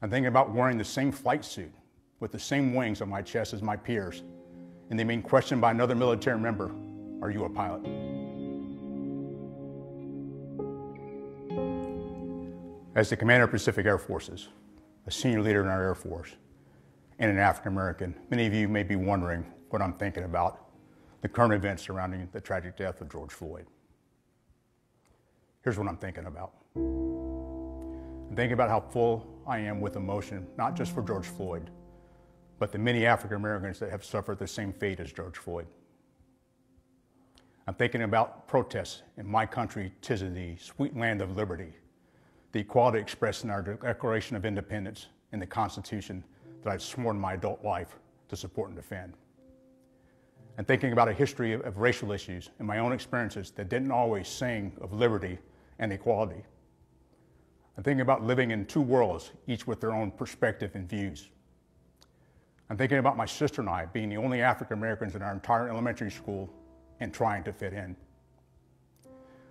I'm thinking about wearing the same flight suit with the same wings on my chest as my peers, and they being questioned by another military member, "Are you a pilot?" As the commander of Pacific Air Forces, a senior leader in our Air Force, and an African American, many of you may be wondering what I'm thinking about the current events surrounding the tragic death of George Floyd. Here's what I'm thinking about. I'm thinking about how full I am with emotion, not just for George Floyd, but the many African Americans that have suffered the same fate as George Floyd. I'm thinking about protests in my country, 'tis of thee, sweet land of liberty, the equality expressed in our Declaration of Independence and the Constitution that I've sworn my adult life to support and defend. I'm thinking about a history of racial issues and my own experiences that didn't always sing of liberty and equality. I'm thinking about living in two worlds, each with their own perspective and views. I'm thinking about my sister and I being the only African Americans in our entire elementary school and trying to fit in.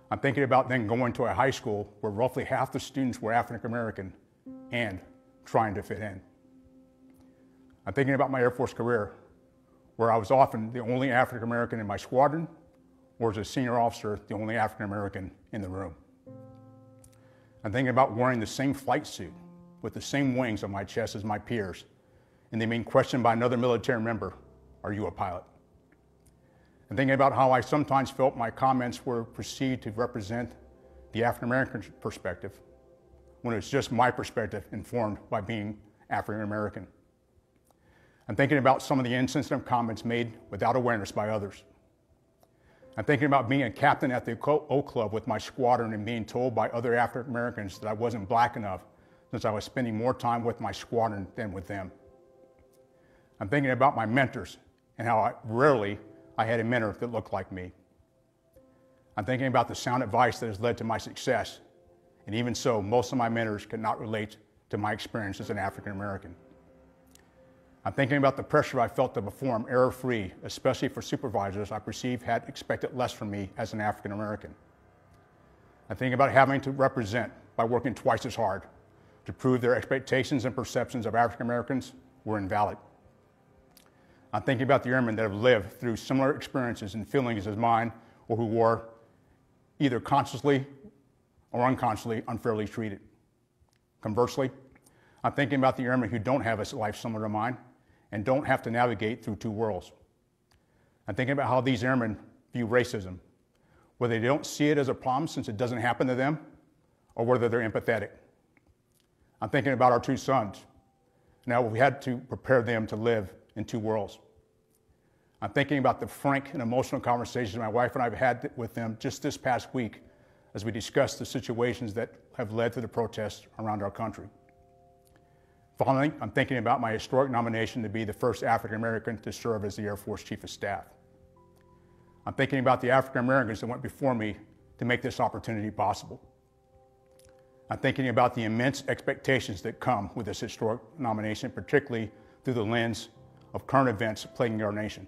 I'm thinking about then going to a high school where roughly half the students were African American and trying to fit in. I'm thinking about my Air Force career, where I was often the only African American in my squadron, or as a senior officer, the only African American in the room. I'm thinking about wearing the same flight suit with the same wings on my chest as my peers, and they being questioned by another military member, "Are you a pilot?" I'm thinking about how I sometimes felt my comments were perceived to represent the African American perspective, when it's just my perspective informed by being African American. I'm thinking about some of the insensitive comments made without awareness by others. I'm thinking about being a captain at the Oak Club with my squadron and being told by other African Americans that I wasn't black enough since I was spending more time with my squadron than with them. I'm thinking about my mentors and how rarely I had a mentor that looked like me. I'm thinking about the sound advice that has led to my success, and even so, most of my mentors could not relate to my experience as an African American. I'm thinking about the pressure I felt to perform error-free, especially for supervisors I perceived had expected less from me as an African American. I'm thinking about having to represent by working twice as hard to prove their expectations and perceptions of African Americans were invalid. I'm thinking about the airmen that have lived through similar experiences and feelings as mine, or who were either consciously or unconsciously unfairly treated. Conversely, I'm thinking about the airmen who don't have a life similar to mine and don't have to navigate through two worlds. I'm thinking about how these airmen view racism, whether they don't see it as a problem since it doesn't happen to them, or whether they're empathetic. I'm thinking about our two sons. Now we had to prepare them to live in two worlds. I'm thinking about the frank and emotional conversations my wife and I have had with them just this past week as we discussed the situations that have led to the protests around our country. Finally, I'm thinking about my historic nomination to be the first African American to serve as the Air Force Chief of Staff. I'm thinking about the African Americans that went before me to make this opportunity possible. I'm thinking about the immense expectations that come with this historic nomination, particularly through the lens of current events plaguing our nation.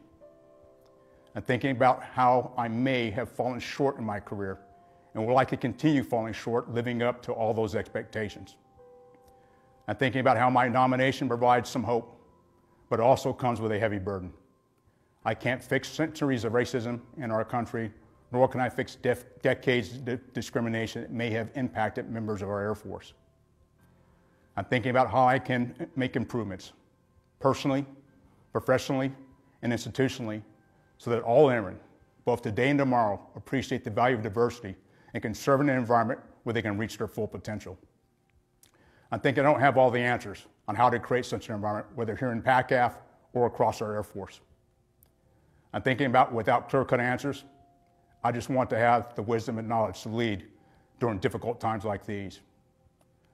I'm thinking about how I may have fallen short in my career and will likely continue falling short living up to all those expectations. I'm thinking about how my nomination provides some hope, but it also comes with a heavy burden. I can't fix centuries of racism in our country, nor can I fix decades of discrimination that may have impacted members of our Air Force. I'm thinking about how I can make improvements, personally, professionally, and institutionally, so that all airmen, both today and tomorrow, appreciate the value of diversity and can serve in an environment where they can reach their full potential. I think I don't have all the answers on how to create such an environment, whether here in PACAF or across our Air Force. I'm thinking about, without clear-cut answers, I just want to have the wisdom and knowledge to lead during difficult times like these.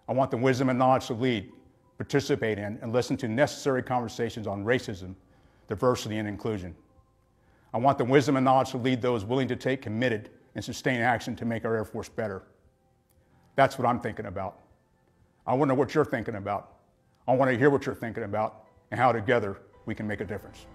I want the wisdom and knowledge to lead, participate in, and listen to necessary conversations on racism, diversity, and inclusion. I want the wisdom and knowledge to lead those willing to take committed and sustained action to make our Air Force better. That's what I'm thinking about. I want to know what you're thinking about. I want to hear what you're thinking about and how together we can make a difference.